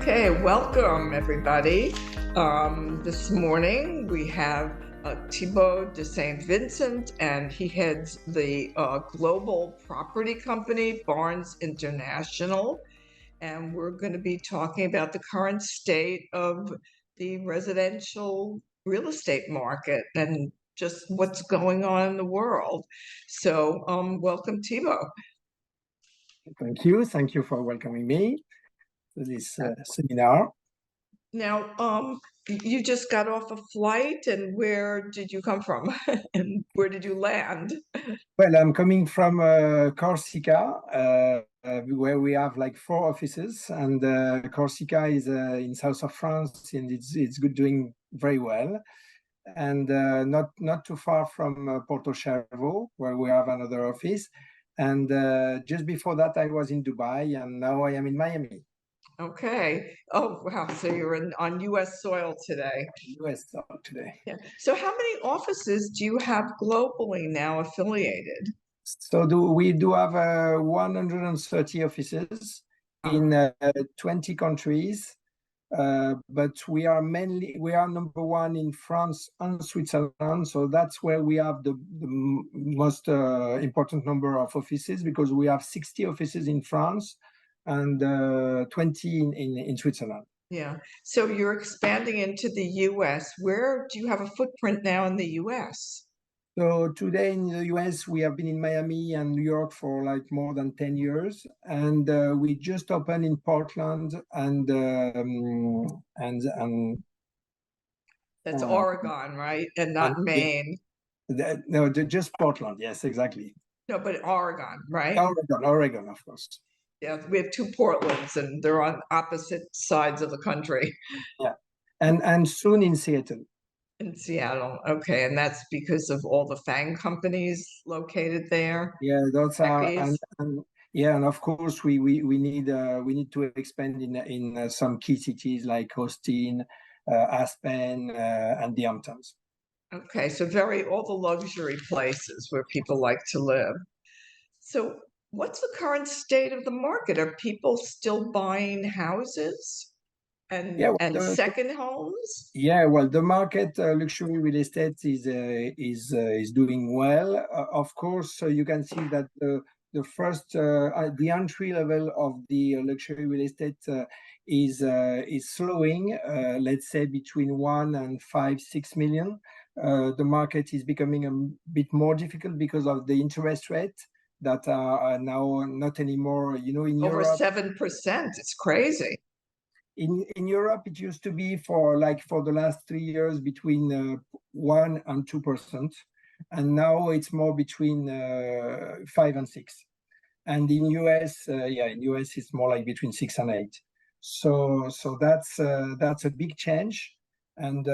Okay, welcome everybody. This morning we have Thibault de St. Vincent, and he heads the global property company, Barnes International. And we're going to be talking about the current state of the residential real estate market and just what's going on in the world. So welcome, Thibault. Thank you. Thank you for welcoming me to this seminar. Now, you just got off a flight, and where did you come from? And where did you land? Well, I'm coming from Corsica, where we have like 4 offices, and Corsica is in south of France, and it's good, doing very well, and not too far from Porto Cervo, where we have another office. And just before that, I was in Dubai, and now I am in Miami. Okay. Oh, wow. So you're on U.S. soil today. US today. Yeah. So how many offices do you have globally now affiliated? So we do have 130 offices in 20 countries, but we are number 1 in France and Switzerland. So that's where we have the most important number of offices, because we have 60 offices in France and 20 in Switzerland. Yeah. So you're expanding into the U.S. Where do you have a footprint now in the U.S.? So today in the US, we have been in Miami and New York for like more than 10 years. And we just opened in Portland and That's Oregon, right? And not Maine. No, just Portland. Yes, exactly. No, but Oregon, right? Oregon, of course. Yeah, we have 2 Portlands, and they're on opposite sides of the country. Yeah, and soon in Seattle. In Seattle, okay, and that's because of all the FANG companies located there. Yeah, those are, Techies. and of course we need to expand in some key cities like Austin, Aspen, and the Hamptons. Okay, so all the luxury places where people like to live. So what's the current state of the market? Are people still buying houses and Yeah, well, second homes? Yeah, well, the market, luxury real estate is doing well. Of course, you can see that the entry level of the luxury real estate is slowing. Let's say between 1 and 5, 6 million. The market is becoming a bit more difficult because of the interest rate that are now not anymore. In Over Europe, 7%. It's crazy. In Europe, it used to be for the last 3 years between 1 and 2%, and now it's more between 5 and 6. And in US, it's more like between 6 and 8. So that's a big change, and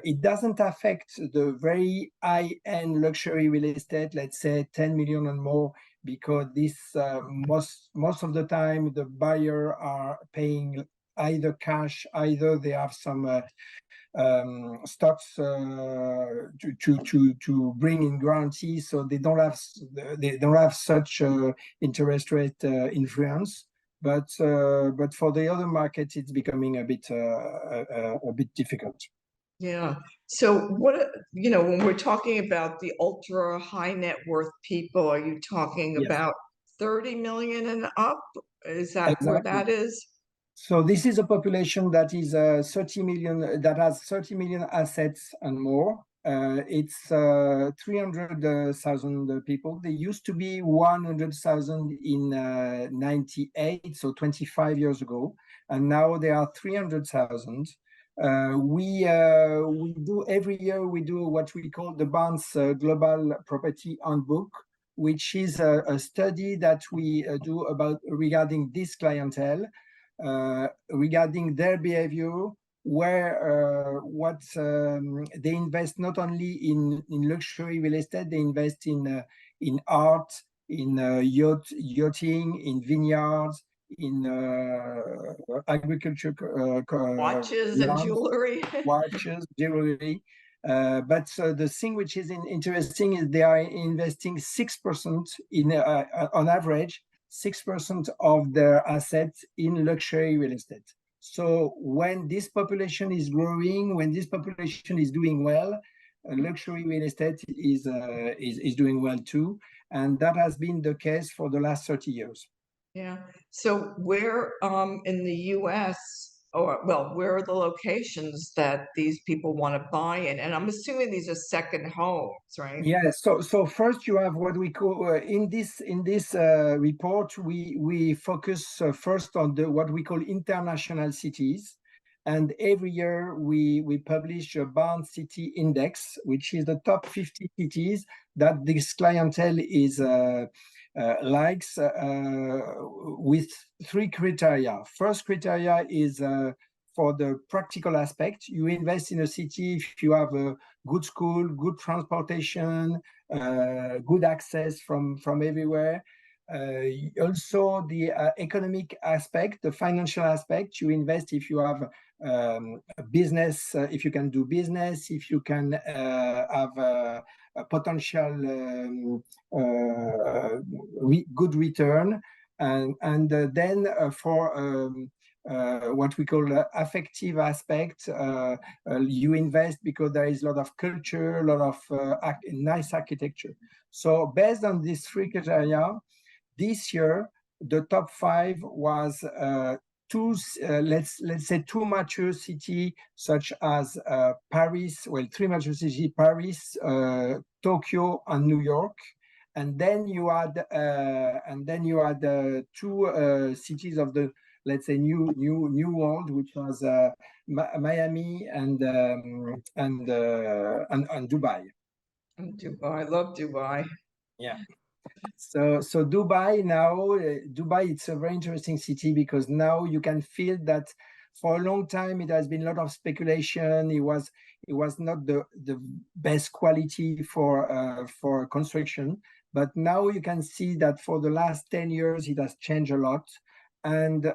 it doesn't affect the very high-end luxury real estate, let's say 10 million and more, because this most of the time the buyer are paying either cash, either they have some stocks to bring in guarantee, so they don't have such interest rate influence. But for the other markets, it's becoming a bit difficult. Yeah. So when we're talking about the ultra high net worth people, are you talking about 30 million and up? Is that exactly where that is? So this is a population that is 30 million, that has 30 million assets and more. It's 300,000 people. They used to be 100,000 in 98, so 25 years ago, and now they are 300,000. We do every year, we do what we call the Barnes Global Property Handbook, which is a study that we do regarding this clientele. Regarding their behavior, what they invest not only in luxury real estate, they invest in art, in yachting, in vineyards, in agriculture, watches and jewelry. Watches, jewelry. But the thing which is interesting is they are investing 6% on average, 6% of their assets in luxury real estate. So when this population is growing, when this population is doing well, luxury real estate is doing well too, and that has been the case for the last 30 years. Yeah. So where in the US, or well, where are the locations that these people want to buy in? And I'm assuming these are second homes, right? Yeah, so first you have what we call in this report we focus first on the what we call international cities, and every year we publish a Barn City Index, which is the top 50 cities that this clientele is likes with three criteria. First criteria is for the practical aspect. You invest in a city if you have a good school, good transportation, good access from everywhere. Also, the economic aspect, the financial aspect. You invest if you have a business, if you can do business, if you can have a potential good return, and then for what we call affective aspect. You invest because there is a lot of culture, a lot of nice architecture. So based on these three criteria, this year the top five was two, let's say two mature cities such as Paris, well, three mature cities: Paris, Tokyo, and New York. And then you had two cities of the, let's say, new world, which was Miami and Dubai. And Dubai, I love Dubai. Yeah. So Dubai now, Dubai, it's a very interesting city because now you can feel that for a long time it has been a lot of speculation. It was not the best quality for construction, but now you can see that for the last 10 years it has changed a lot, and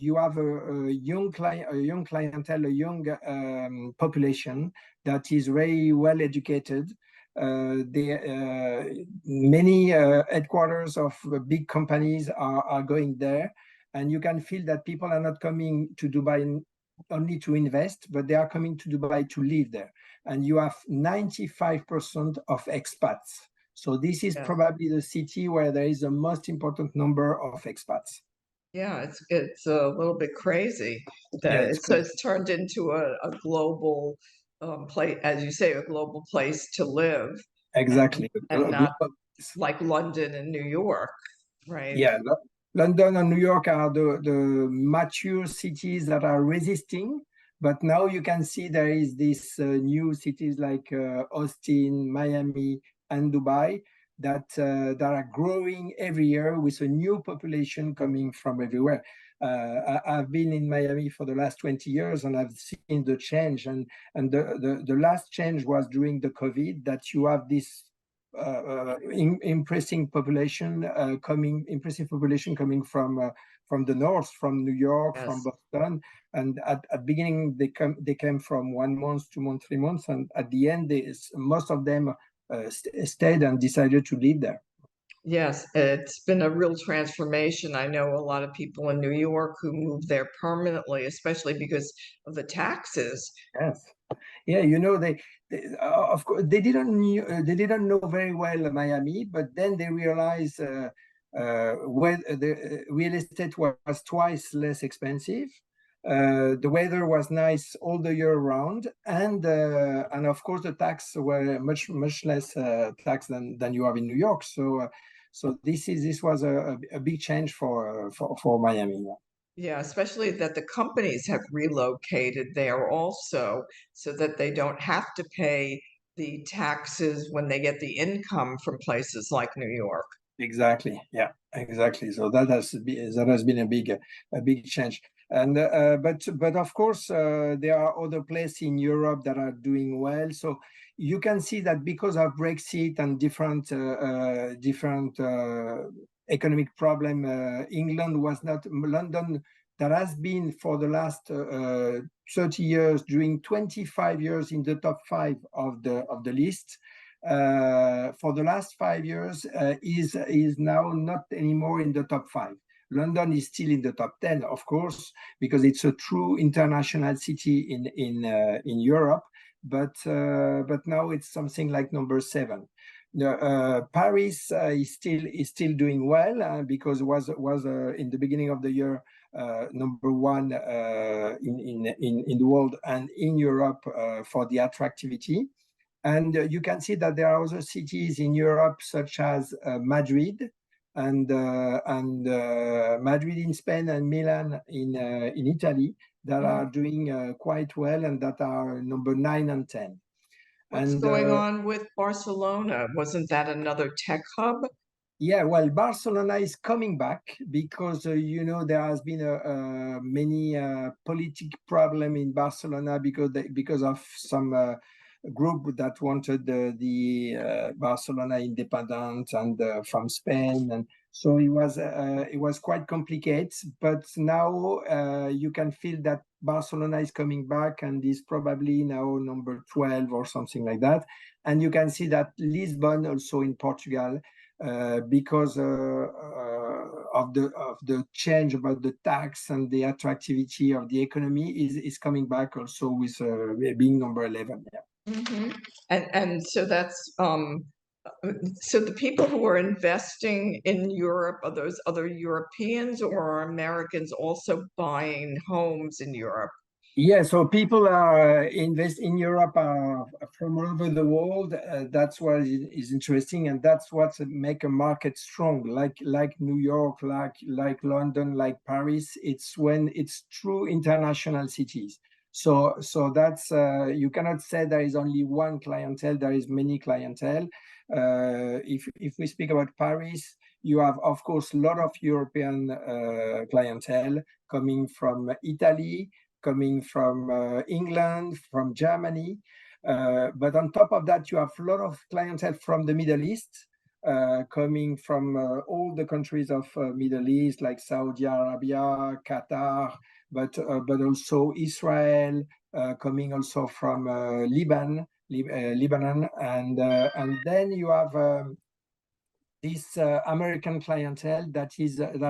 you have a young clientele, a young population that is very well educated. Many headquarters of big companies are going there, and you can feel that people are not coming to Dubai only to invest, but they are coming to Dubai to live there. And you have 95% of expats. So this is probably the city where there is the most important number of expats. Yeah, it's a little bit crazy that it's turned into a global place, as you say, a global place to live. Exactly. And not like London and New York, right? Yeah, London and New York are the mature cities that are resisting, but now you can see there is these new cities like Austin, Miami, and Dubai that are growing every year with a new population coming from everywhere. I've been in Miami for the last 20 years, and I've seen the change. And the last change was during the COVID, that you have this impressive population coming from the north, from New York, from Boston. And at beginning they came from 1 month, 2 months, 3 months, and at the end most of them stayed and decided to live there. Yes, it's been a real transformation. I know a lot of people in New York who moved there permanently, especially because of the taxes. Yes. Yeah, of course they didn't know very well Miami, but then they realized when the real estate was twice less expensive. The weather was nice all the year round, and of course the tax were much less tax than you have in New York. So this was a big change for Miami. Yeah, especially that the companies have relocated there also, so that they don't have to pay the taxes when they get the income from places like New York. Exactly. Yeah, exactly. So that has been a big change. And but of course there are other places in Europe that are doing well. So you can see that because of Brexit and different economic problem, England was not London. That has been for the last 30 years, during 25 years in the top 5 of the list. For the last 5 years is now not anymore in the top 5. London is still in the top 10, of course, because it's a true international city in Europe. But now it's something like number 7. Paris is still doing well because was in the beginning of the year number 1 in the world and in Europe for the attractivity. And you can see that there are other cities in Europe, such as Madrid and Madrid in Spain and Milan in Italy, that are doing quite well and that are number 9 and 10. What's going on with Barcelona? Wasn't that another tech hub? Yeah, well, Barcelona is coming back because there has been many political problem in Barcelona because of some group that wanted the Barcelona independent and from Spain, and so it was quite complicated. But now you can feel that Barcelona is coming back and is probably now number 12 or something like that. And you can see that Lisbon also in Portugal. Because of the change about the tax and the attractivity of the economy is coming back also with being number 11. Yeah. Mm-hmm. And so that's so the people who are investing in Europe, are those other Europeans or are Americans also buying homes in Europe? Yeah, so people are invest in Europe from all over the world. That's what is interesting, and that's what make a market strong. Like New York, like London, like Paris. It's when it's true international cities. So that's you cannot say there is only one clientele. There is many clientele. If we speak about Paris, you have of course a lot of European clientele coming from Italy, coming from England, from Germany. But on top of that, you have a lot of clientele from the Middle East, coming from all the countries of Middle East, like Saudi Arabia, Qatar, but also Israel, coming also from Lebanon, and then you have this American clientele that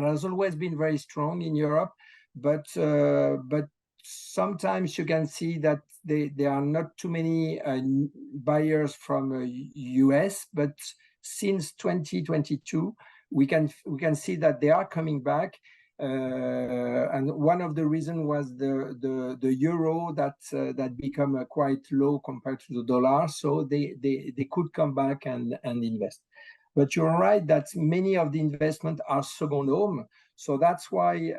has always been very strong in Europe, but sometimes you can see that there are not too many buyers from US, but since 2022 we can see that they are coming back, and one of the reasons was the euro that become quite low compared to the dollar, so they could come back and invest. But you're right that many of the investment are second home. So that's why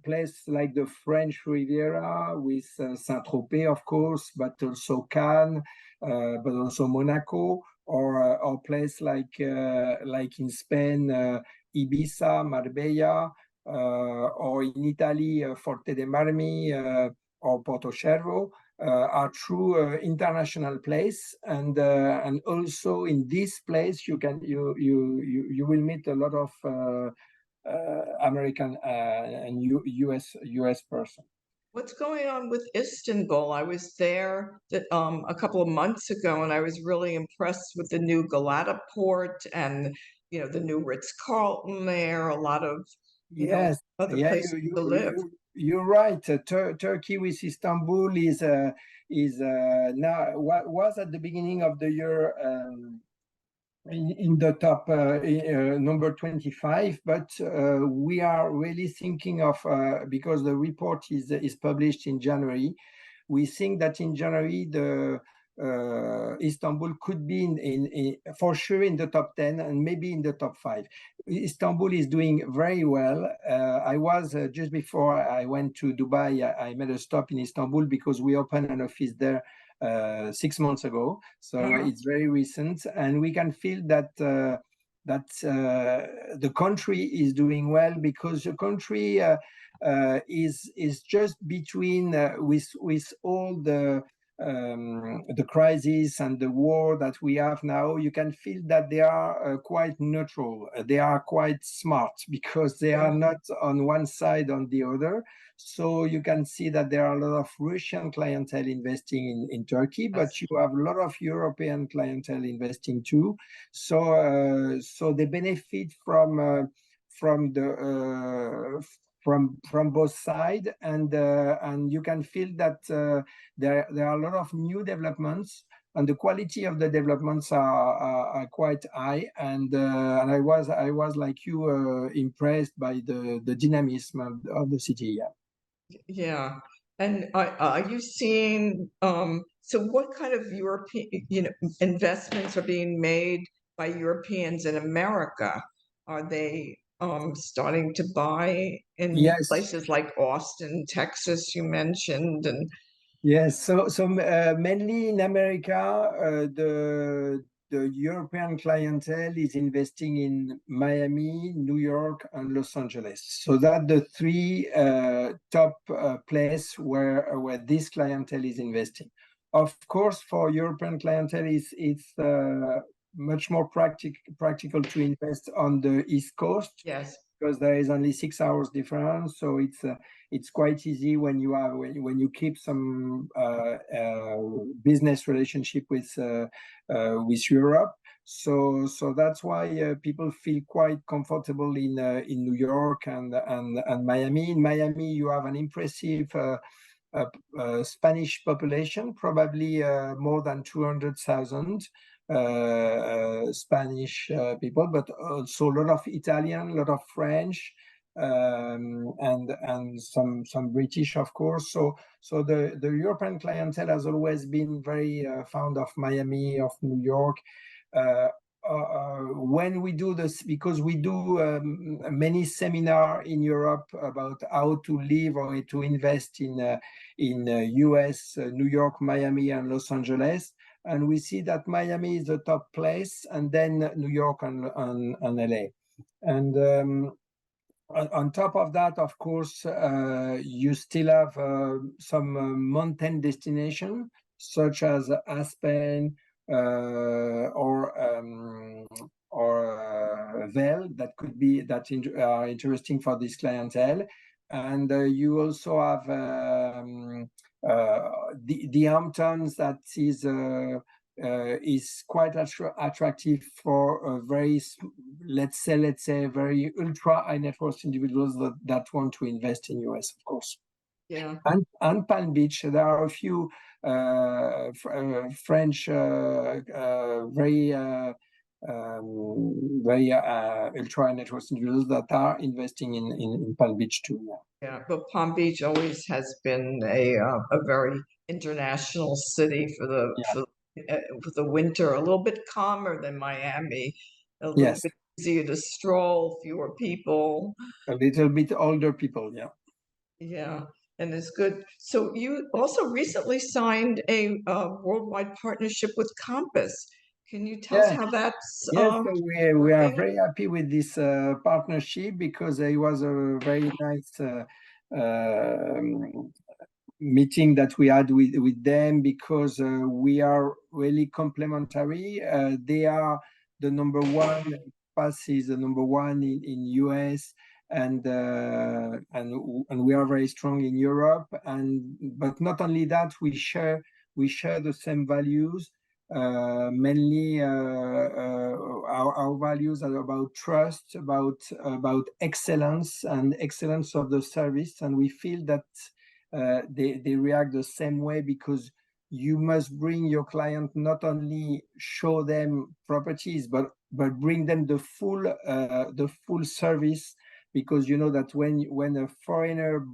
places like the French Riviera with Saint-Tropez, of course, but also Cannes, but also Monaco, or place like in Spain, Ibiza, Marbella, or in Italy, Forte dei Marmi, or Portocervo. Are true international place, and also in this place you will meet a lot of American and US person. What's going on with Istanbul? I was there a couple of months ago, and I was really impressed with the new Galata port and the new Ritz-Carlton there. A lot of Yes, other yeah, places to live. You're right. Turkey with Istanbul is now was at the beginning of the year in the top number 25, but we are really thinking of because the report is published in January. We think that in January the Istanbul could be in for sure in the top 10 and maybe in the top 5. Istanbul is doing very well. I was just before I went to Dubai, I made a stop in Istanbul because we opened an office there 6 months ago. So it's very recent, and we can feel that the country is doing well because the country is just between with all the crisis and the war that we have now. You can feel that they are quite neutral. They are quite smart because they are not on one side on the other. So you can see that there are a lot of Russian clientele investing in Turkey, but you have a lot of European clientele investing too. So they benefit from the from both sides, and you can feel that there are a lot of new developments, and the quality of the developments are quite high. And I was like you, impressed by the dynamism of the city. Yeah. Yeah. And are you seeing, so what kind of European, investments are being made by Europeans in America? Are they starting to buy in Yes. places like Austin, Texas, you mentioned, and Yes, so mainly in America, the European clientele is investing in Miami, New York, and Los Angeles. So that the three top place where this clientele is investing. Of course, for European clientele, it's much more practical to invest on the East Coast, yes, because there is only 6 hours difference. So it's quite easy when you are when you keep some business relationship with Europe. So that's why people feel quite comfortable in New York and Miami. In Miami, you have an impressive Spanish population, probably more than 200,000 Spanish people, but also a lot of Italian, a lot of French, and some British, of course. So the European clientele has always been very fond of Miami, of New York. When we do this, because we do many seminar in Europe about how to live or to invest in US, New York, Miami, and Los Angeles, and we see that Miami is the top place, and then New York and LA. And on top of that, of course, you still have some mountain destination, such as Aspen or Vail, that could be are interesting for this clientele. And you also have the Hamptons, that is quite attractive for a very, let's say very ultra high net worth individuals that want to invest in US, of course. yeah. And Palm Beach, there are a few French very ultra net worth individuals that are investing in Palm Beach too. Yeah, but Palm Beach always has been a very international city for the winter, a little bit calmer than Miami, a little Yes, bit easier to stroll, fewer people. a little bit older people. Yeah. Yeah, and it's good. So you also recently signed a worldwide partnership with Compass. Can you tell us Yeah. how that's Yes, so we are working? very happy with this partnership, because it was a very nice meeting that we had with them, because we are really complementary. They are the number one, Pass is the number one in US, and we are very strong in Europe. But not only that, we share the same values. Mainly our values are about trust, about excellence, and excellence of the service, and we feel that they react the same way, because you must bring your client, not only show them properties, but bring them the full service, because you know that when a foreigner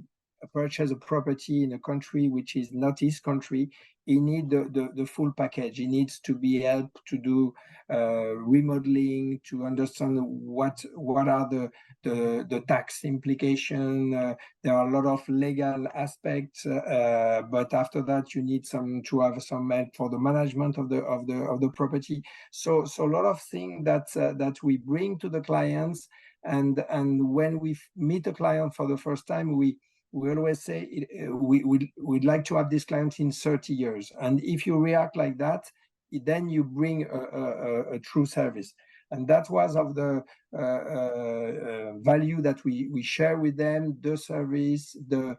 purchase a property in a country which is not his country, he needs the full package. He needs to be helped to do remodeling, to understand what are the tax implication. There are a lot of legal aspects, but after that, you need to have some help for the management of the property. So a lot of things that we bring to the clients, and when we meet a client for the first time, we always say we'd like to have this client in 30 years. And if you react like that, then you bring a true service. And that was of the value that we share with them, the service, the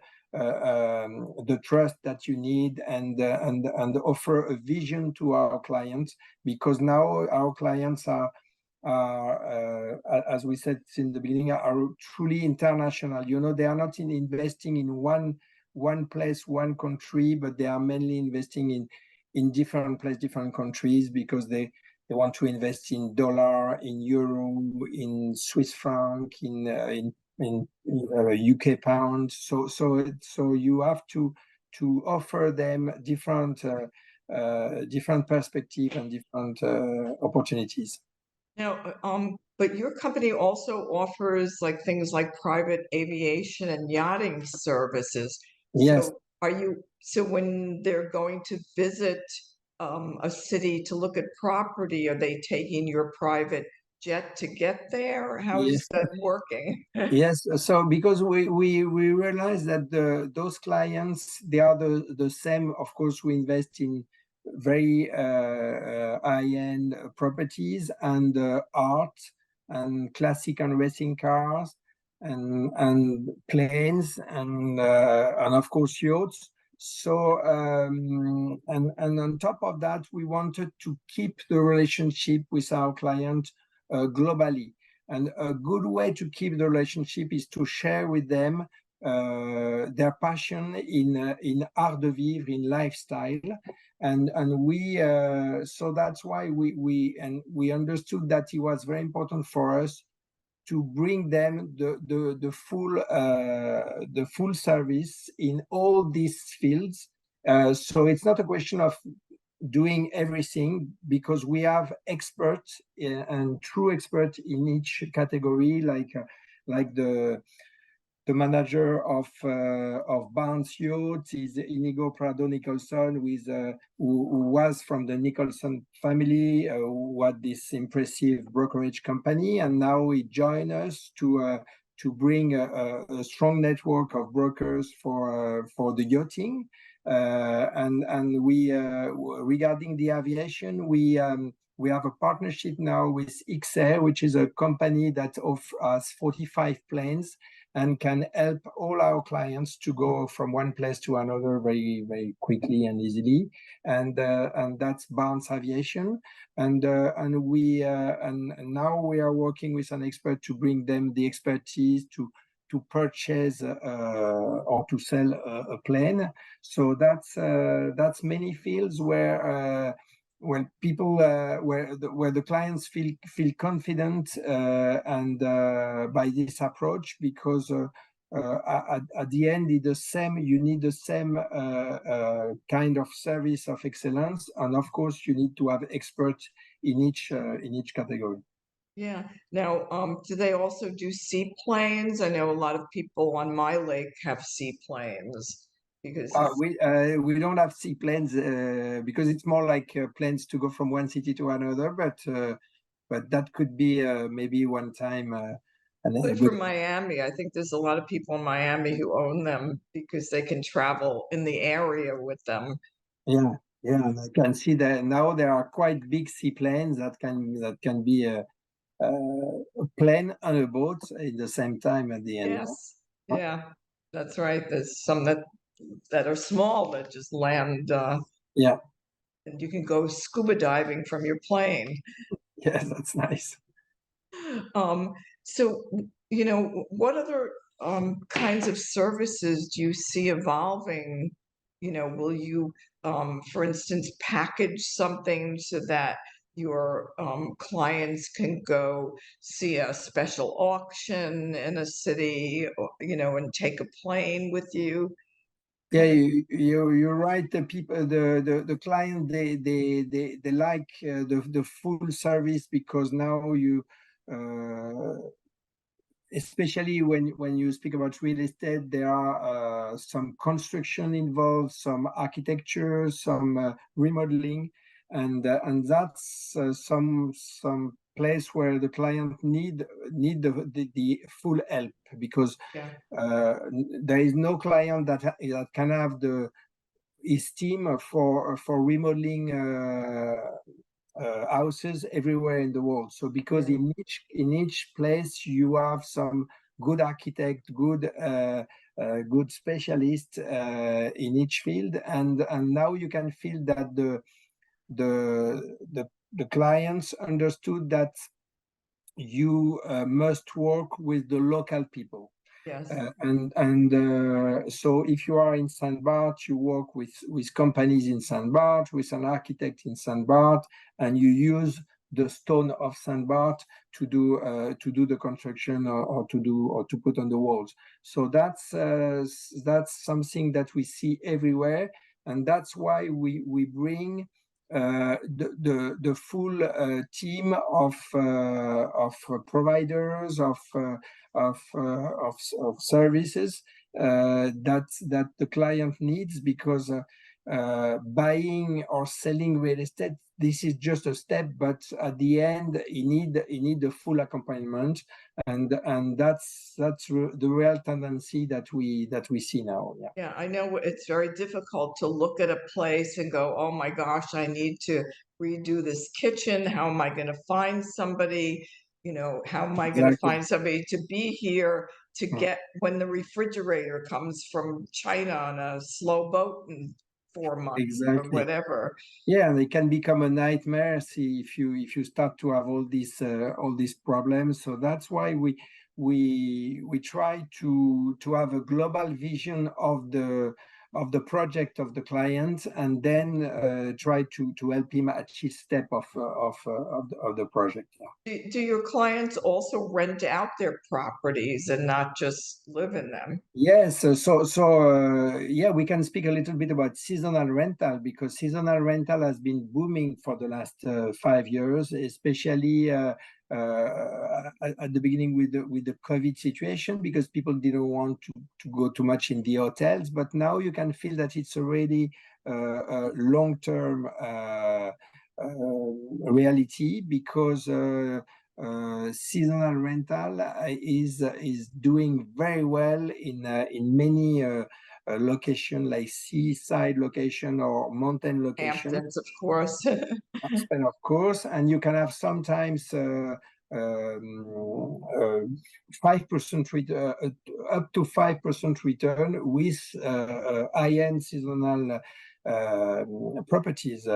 trust that you need, and offer a vision to our clients, because now our clients are are, as we said in the beginning, are truly international. They are not investing in one place, one country, but they are mainly investing in different places, different countries, because they want to invest in dollar, in euro, in Swiss franc, in UK pound. So you have to offer them different perspective and different opportunities. Now, but your company also offers like things like private aviation and yachting services. Yes. So when they're going to visit a city to look at property, are they taking your private jet to get there? How is Yes. that working? Yes. So because we realize that those clients, they are the same. Of course, we invest in very high-end properties and art and classic and racing cars and planes and of course yachts. So and on top of that, we wanted to keep the relationship with our client globally. And a good way to keep the relationship is to share with them their passion in art de vivre, in lifestyle, and we so that's why we understood that it was very important for us to bring them the full service in all these fields. So it's not a question of doing everything, because we have experts and true experts in each category, like the manager of Barnes Yacht is Inigo Prado Nicholson, who was from the Nicholson family, who had this impressive brokerage company, and now he joined us to bring a strong network of brokers for the yachting. And we regarding the aviation, we have a partnership now with XAir, which is a company that offers 45 planes and can help all our clients to go from one place to another very, very quickly and easily. And that's Barnes Aviation. And now we are working with an expert to bring them the expertise to purchase or to sell a plane. So that's many fields where people where the clients feel confident and by this approach, because at the end it's the same. You need the same kind of service of excellence, and of course you need to have experts in each category. Yeah. Now, do they also do seaplanes? I know a lot of people on my lake have seaplanes because We don't have seaplanes because it's more like planes to go from one city to another, but that could be maybe one time. especially for Miami, I think there's a lot of people in Miami who own them because they can travel in the area with them. Yeah, and I can see that now there are quite big seaplanes that can be a plane and a boat at the same time at the end. Yes. Yeah, that's right. There's some that are small that just land Yeah, and you can go scuba diving from your plane. yes, that's nice. Um, so, what other kinds of services do you see evolving? Will you, for instance, package something so that your clients can go see a special auction in a city, and take a plane with you? Yeah, you're right. The people, the client, they like the full service, because now you especially when you speak about real estate, there are some construction involved, some architecture, some remodeling, and that's some place where the client need the full help, because Yeah. there is no client that can have his team for remodeling houses everywhere in the world. So because Yeah. in each place you have some good architect, good specialist in each field, and now you can feel that the clients understood that you must work with the local people. Yes. So if you are in Saint Barth, you work with companies in Saint Barth, with an architect in Saint Barth, and you use the stone of Saint Barth to do the construction, or to put on the walls. So that's something that we see everywhere, and that's why we bring the full team of providers of services that the client needs, because buying or selling real estate, this is just a step, but at the end you need the full accompaniment, and that's the real tendency that we see now. Yeah. Yeah, I know it's very difficult to look at a place and go, oh my gosh, I need to redo this kitchen. How am I going to find somebody? How am I going to Exactly. find somebody to be here to Mm. get when the refrigerator comes from China on a slow boat in 4 months or Exactly. whatever? Yeah, and it can become a nightmare. See, if you start to have all these problems. So that's why we try to have a global vision of the project of the client, and then try to help him at each step of the project. Yeah. Do your clients also rent out their properties and not just live in them? Yes, yeah, we can speak a little bit about seasonal rental, because seasonal rental has been booming for the last 5 years, especially at the beginning with the COVID situation, because people didn't want to go too much in the hotels. But now you can feel that it's already a long-term reality, because seasonal rental is doing very well in many location, like seaside location or mountain location. Hamptons, of course. Aspen, of course, and you can have sometimes 5% up to 5% return with high-end seasonal properties.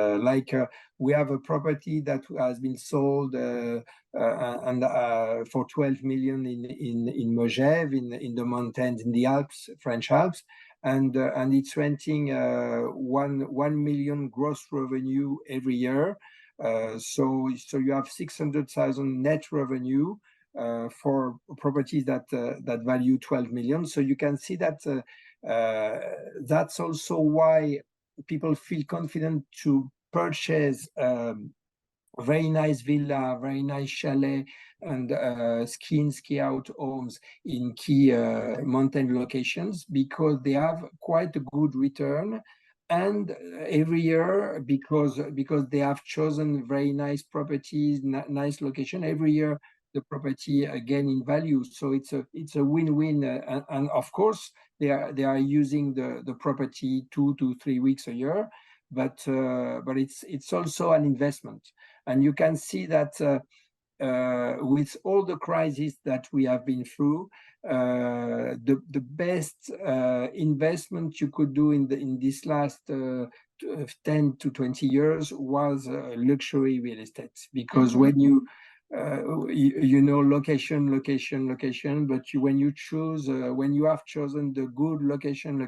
We have a property that has been sold and for 12 million in Megève, in the mountains, in the Alps, French Alps, and it's renting 1 million gross revenue every year. So you have 600,000 net revenue for properties that value 12 million. So you can see that that's also why people feel confident to purchase very nice villa, very nice chalet, and ski out homes in key mountain locations, because they have quite a good return. And every year, because they have chosen very nice properties, nice location, every year the property again in value. So it's a win-win, and of course they are using the property 2 to 3 weeks a year, but it's also an investment. And you can see that with all the crises that we have been through, the best investment you could do in this last 10 to 20 years was luxury real estate. Because when you know, location, but when you choose, when you have chosen the good location,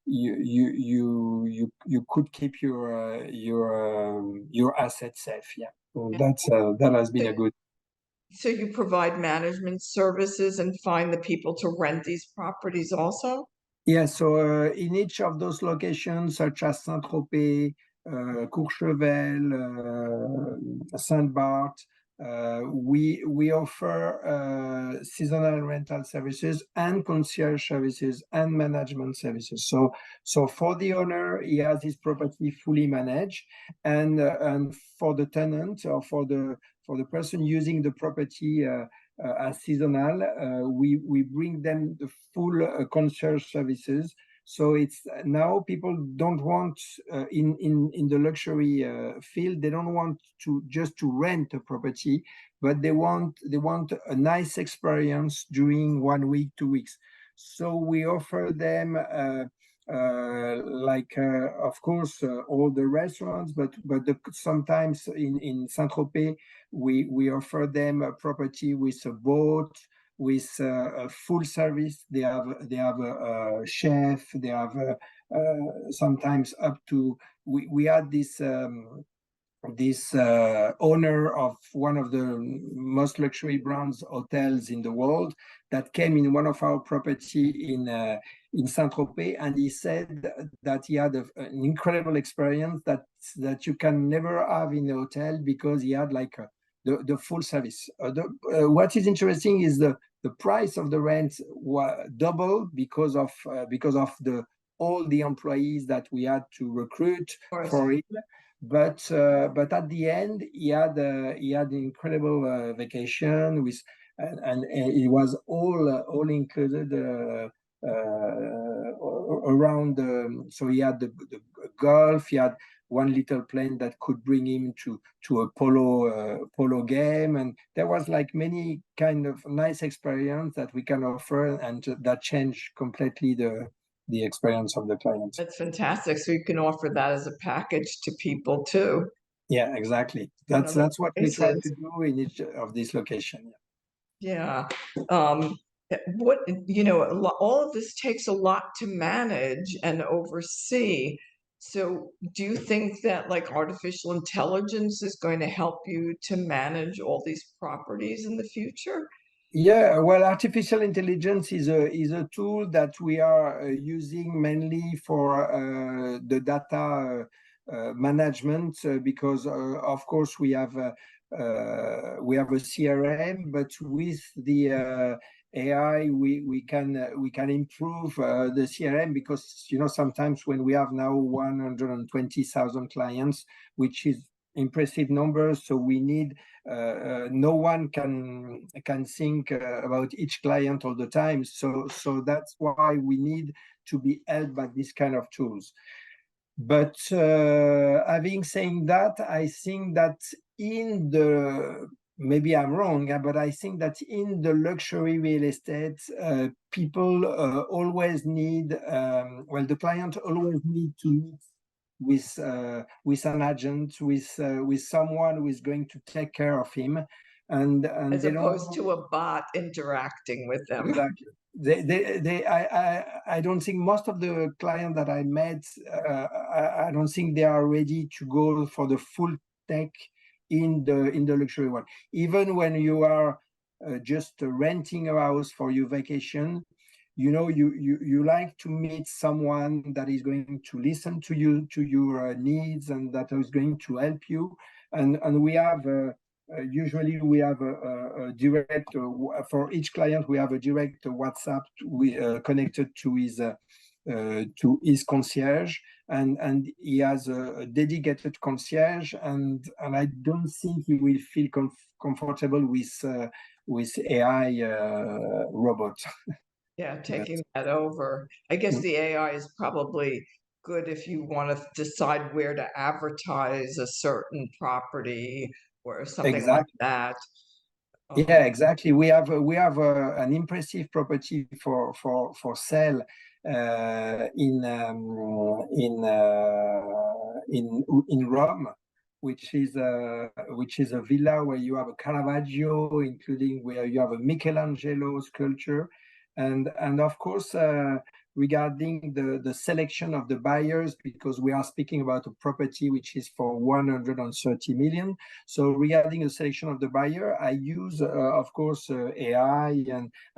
you could keep your assets safe. Yeah. So that has been a good. So you provide management services and find the people to rent these properties also? Yeah, so in each of those locations, such as Saint-Tropez, Courchevel, Saint-Barth, we offer seasonal rental services and concierge services and management services. So for the owner, he has his property fully managed, and for the tenant, or for the person using the property as seasonal, we bring them the full concierge services. So it's now people don't want in the luxury field, they don't want to just to rent a property, but they want a nice experience during 1 week, 2 weeks. So we offer them of course, all the restaurants, but sometimes in Saint-Tropez, we offer them a property with a boat, with a full service. They have a chef. They have sometimes up to we had this owner of one of the most luxury brands hotels in the world that came in one of our property in Saint-Tropez, and he said that he had an incredible experience that you can never have in a hotel because he had like the full service. What is interesting is the price of the rent doubled because of the all the employees that we had to recruit for it. But at the end, he had an incredible vacation with, and it was all included around. So he had the golf. He had one little plane that could bring him to a polo game, and there was like many kind of nice experience that we can offer, and that changed completely the experience of the client. That's fantastic. So you can offer that as a package to people too. Yeah, exactly. In That's other what we try places. to do in each of these locations. Yeah. What, all of this takes a lot to manage and oversee. So do you think that like artificial intelligence is going to help you to manage all these properties in the future? Yeah, well, artificial intelligence is a tool that we are using mainly for the data management because of course we have a CRM, but with the AI we can improve the CRM because sometimes when we have now 120,000 clients, which is impressive numbers, so we need no one can think about each client all the time. So that's why we need to be helped by this kind of tools. But having saying that, I think that in the maybe I'm wrong, but I think that in the luxury real estate, people always need well, the client always need to meet with an agent, with someone who is going to take care of him, and As they don't opposed to a bot interacting with them. exactly. I don't think most of the clients that I met, I don't think they are ready to go for the full tech in the luxury one. Even when you are just renting a house for your vacation, you like to meet someone that is going to listen to you, to your needs, and that is going to help you. And we have usually we have a direct for each client. We have a direct WhatsApp connected to his concierge, and he has a dedicated concierge, and I don't think he will feel comfortable with AI robots. Yeah, But taking that over. I guess the AI is probably good if you want to decide where to advertise a certain property or something like exactly. that. Yeah, exactly. We have an impressive property for sale in Rome, which is a villa where you have a Caravaggio, including where you have a Michelangelo sculpture, and of course. Regarding the selection of the buyers, because we are speaking about a property which is for 130 million. So regarding the selection of the buyer, I use, of course, AI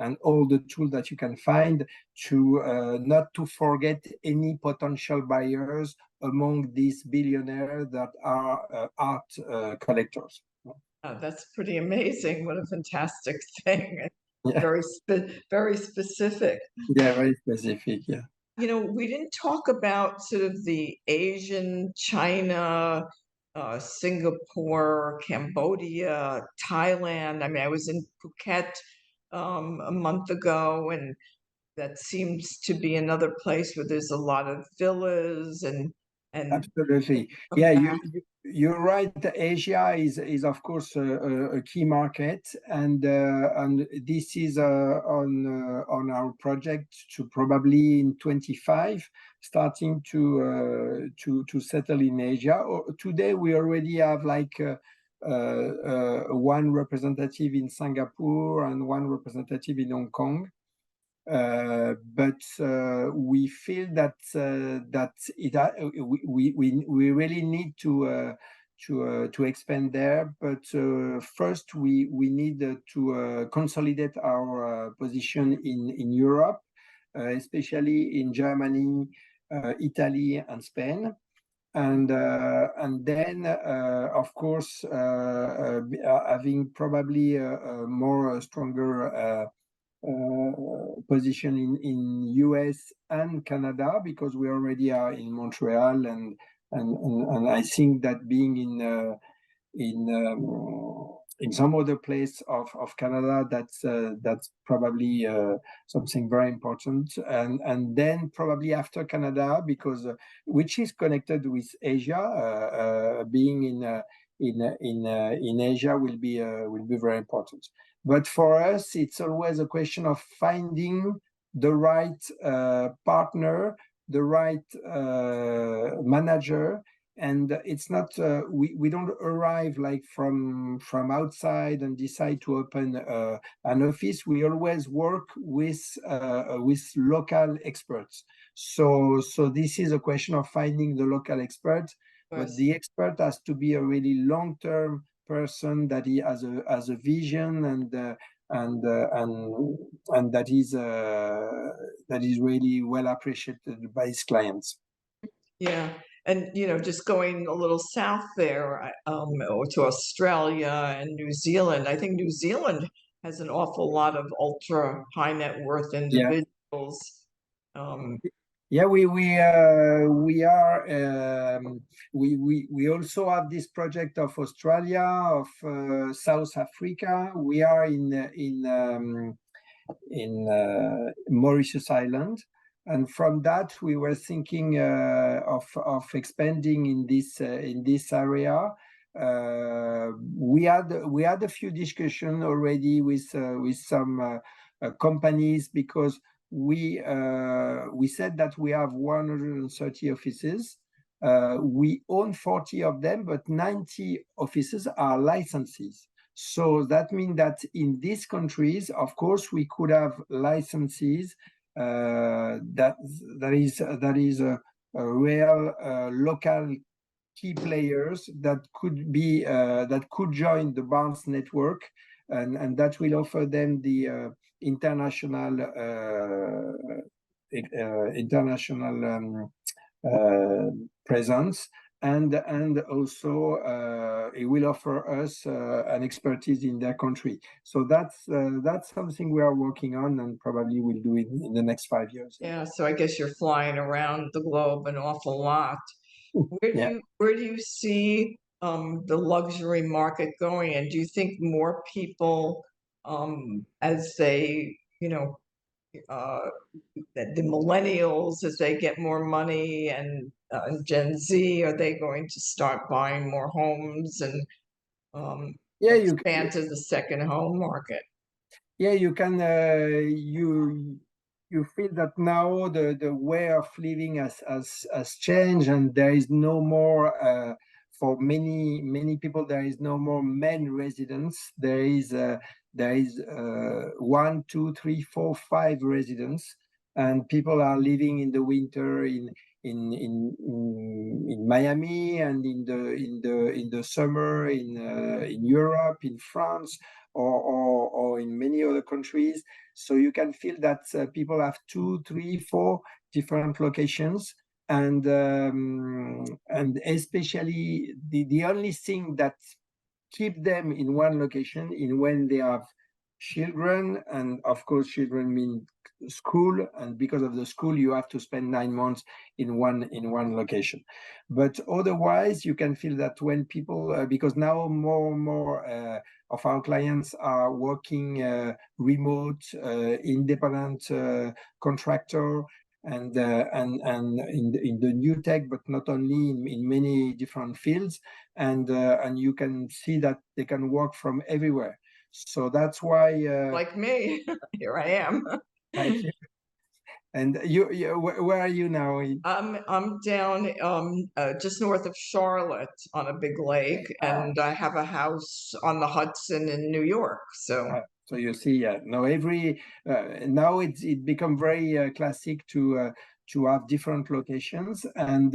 and all the tools that you can find to not to forget any potential buyers among these billionaires that are art collectors. That's pretty amazing. What a fantastic thing. Yeah, Very specific. yeah, very specific. Yeah. We didn't talk about sort of the Asian, China, Singapore, Cambodia, Thailand. I mean, I was in Phuket a month ago, and that seems to be another place where there's a lot of villas and and Absolutely. come Yeah, back. you're right. Asia is of course a key market, and this is on our project to probably in 25 starting to settle in Asia. Today we already have like one representative in Singapore and one representative in Hong Kong. But we feel that we really need to expand there. But first, we need to consolidate our position in Europe, especially in Germany, Italy, and Spain. And then, of course, having probably a more stronger position in US and Canada, because we already are in Montreal, and I think that being in some other place of Canada, that's probably something very important. And then probably after Canada, because which is connected with Asia, being in Asia will be very important. But for us, it's always a question of finding the right partner, the right manager. And it's not we don't arrive like from outside and decide to open an office. We always work with local experts. So this is a question of finding the local expert, but the expert has to be a really long-term person that he has a vision and that is really well appreciated by his clients. Yeah, and just going a little south there, or to Australia and New Zealand. I think New Zealand has an awful lot of ultra high net worth Yeah. individuals. Um, Yeah, we are we also have this project of Australia, of South Africa. We are in Mauritius Island, and from that we were thinking of expanding in this area. We had a few discussions already with some companies, because we said that we have 130 offices. We own 40 of them, but 90 offices are licenses. So that means that in these countries, of course, we could have licenses that is a real local key players that could join the Barnes network, and that will offer them the international presence, and also it will offer us an expertise in their country. So that's something we are working on, and probably will do it in the next 5 years. yeah, so I guess you're flying around the globe an awful lot. Yeah. Where do you see the luxury market going? And do you think more people, as they, the millennials, as they get more money, and Gen Z, are they going to start buying more homes and Yeah, expand to the second home market? yeah, you can you feel that now the way of living has changed, and there is no more for many people, there is no more main residence. There is 1, 2, 3, 4, 5 residents, and people are living in the winter in Miami, and in the summer in Europe, in France, or in many other countries. So you can feel that people have 2, 3, 4 different locations, and especially the only thing that keep them in one location in when they have children, and of course children mean school, and because of the school you have to spend 9 months in one location. But otherwise you can feel that when people because now more and more of our clients are working remote, independent contractor, and in the new tech, but not only in many different fields, and you can see that they can work from everywhere. So that's why Like me, here I am. like you. And where are you now? I'm down just north of Charlotte on a big lake, and I have a house on the Hudson in New York. So So you see, yeah, no, every now it become very classic to have different locations, and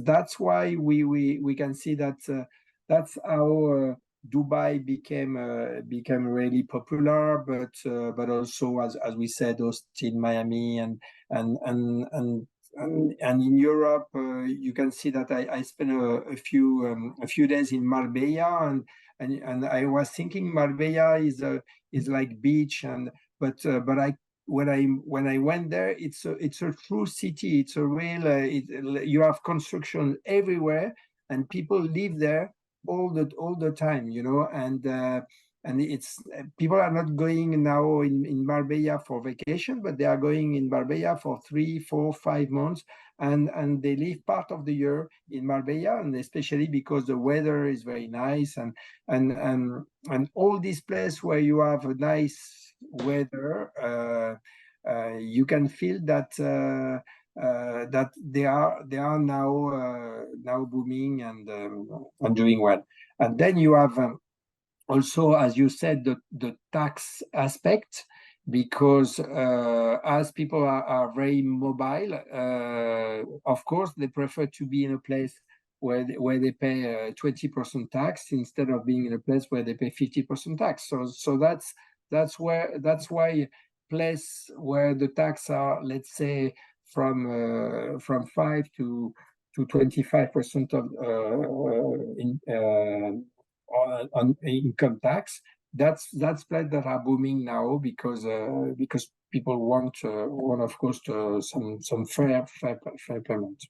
that's why we can see that that's how Dubai became really popular, but also as we said, Austin, Miami, and in Europe, you can see that I spent a few days in Marbella, and I was thinking Marbella is like beach, but I when I went there, it's a true city. It's a real you have construction everywhere, and people live there all the time, you know, and it's people are not going now in Marbella for vacation, but they are going in Marbella for 3, 4, 5 months, and they live part of the year in Marbella, and especially because the weather is very nice, and all these places where you have a nice weather, you can feel that that they are now booming and doing well. And then you have also, as you said, the tax aspect, because as people are very mobile, of course, they prefer to be in a place where they pay 20% tax instead of being in a place where they pay 50% tax. So that's why place where the tax are, let's say, from 5 to 25% of on income tax. That's places that are booming now because people want of course some fair payment.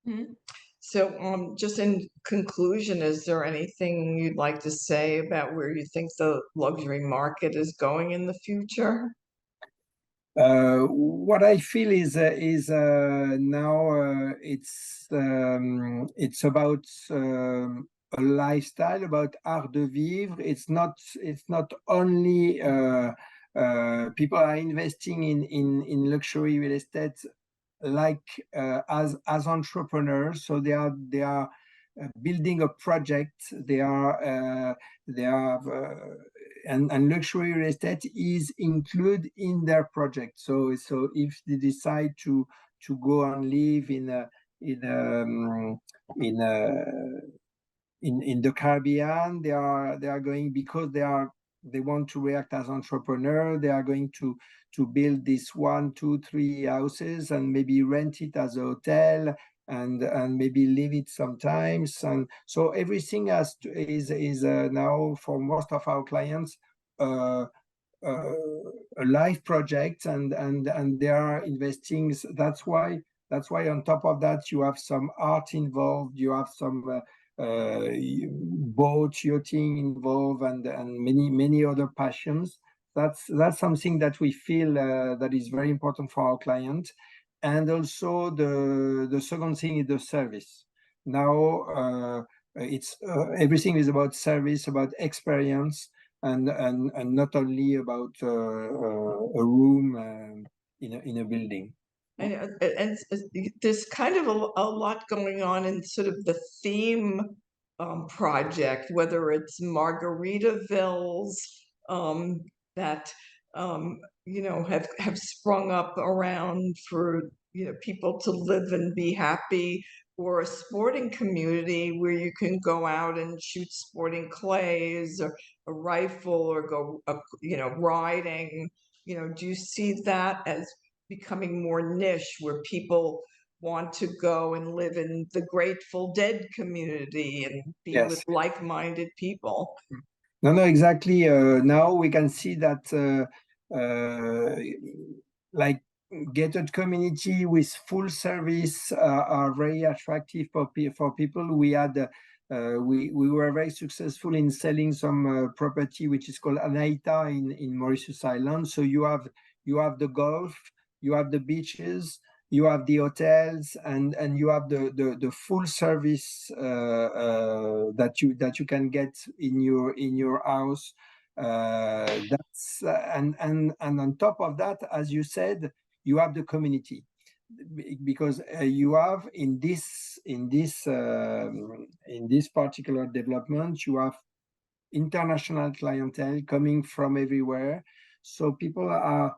Mhm. So, just in conclusion, is there anything you'd like to say about where you think the luxury market is going in the future? What I feel is now it's about a lifestyle, about art de vivre. It's not only people are investing in luxury real estate like as entrepreneurs. So they are building a project. They are and luxury real estate is included in their project. So if they decide to go and live in in in the Caribbean, they are going because they want to react as entrepreneur. They are going to build this 1, 2, 3 houses and maybe rent it as a hotel and maybe leave it sometimes. And so everything is now for most of our clients uh, a life project, and they are investing. That's why on top of that you have some art involved, you have some boat yachting involved, and many other passions. That's something that we feel that is very important for our client. And also the second thing is the service. Now it's everything is about service, about experience, and not only about a room in a building. And there's kind of a lot going on in sort of the theme project, whether it's Margaritavilles that have sprung up around for people to live and be happy, or a sporting community where you can go out and shoot sporting clays or a rifle or go riding. Do you see that as becoming more niche, where people want to go and live in the Grateful Dead community and be with Yes. like-minded people? No, exactly. Now we can see that like gated community with full service are very attractive for people. We were very successful in selling some property which is called Anaita in Mauritius Island. So you have the golf, you have the beaches, you have the hotels, and you have the full service that you can get in your house. That's and on top of that, as you said, you have the community, because you have in this particular development, you have international clientele coming from everywhere. So people are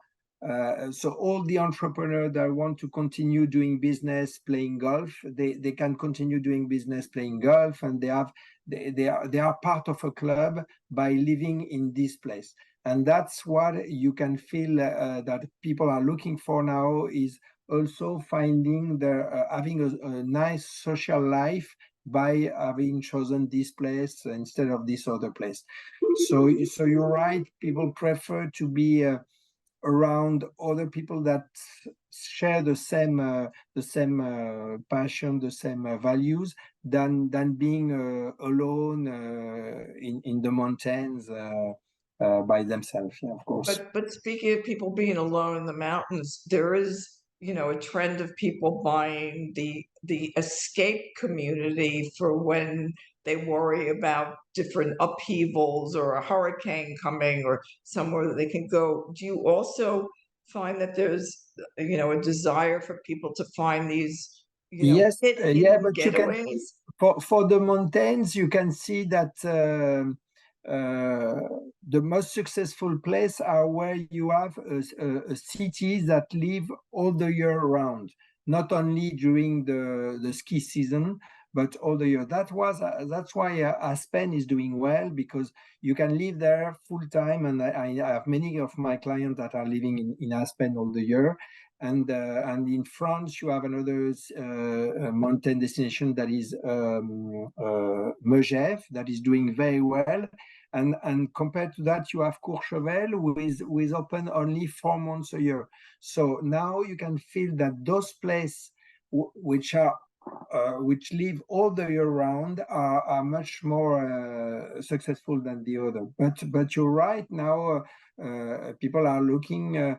so all the entrepreneurs that want to continue doing business playing golf, they can continue doing business playing golf, and they are part of a club by living in this place. And that's what you can feel that people are looking for now, is also finding having a nice social life by having chosen this place instead of this other place. So you're right. People prefer to be around other people that share the same passion, the same values, than being alone in the mountains by themselves. Yeah, of course. But speaking of people being alone in the mountains, there is, a trend of people buying the escape community for when they worry about different upheavals or a hurricane coming or somewhere that they can go. Do you also find that there's, a desire for people to find these, Yes, yeah, hidden but you can, getaways? for the mountains, you can see that the most successful place are where you have cities that live all the year round, not only during the ski season, but all the year. That's why Aspen is doing well, because you can live there full time, and I have many of my clients that are living in Aspen all the year. And in France, you have another mountain destination that is Megève, that is doing very well. And compared to that, you have Courchevel, who is open only 4 months a year. So now you can feel that those places which live all the year round are much more successful than the other. But you're right. Now people are looking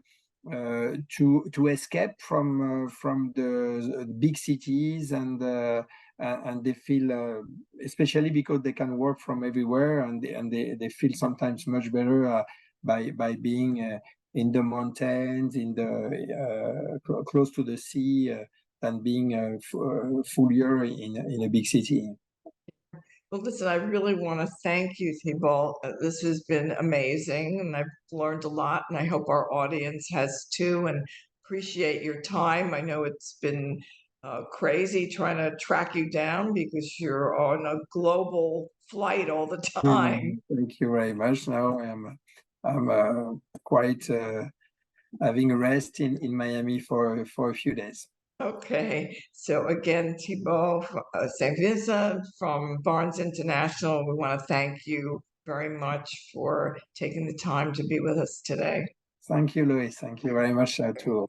to escape from the big cities, and they feel, especially because they can work from everywhere, and they feel sometimes much better by being in the mountains, in the close to the sea, than being full year in a big city. Well, listen, I really want to thank you, Thibault. This has been amazing, and I've learned a lot, and I hope our audience has too, and appreciate your time. I know it's been crazy trying to track you down because you're on a global flight all the time. Thank you very much. Now I'm quite having a rest in Miami for a few days. Okay, so again, Thibault St. Vincent from Barnes International, we want to thank you very much for taking the time to be with us today. Thank you, Lois. Thank you very much too.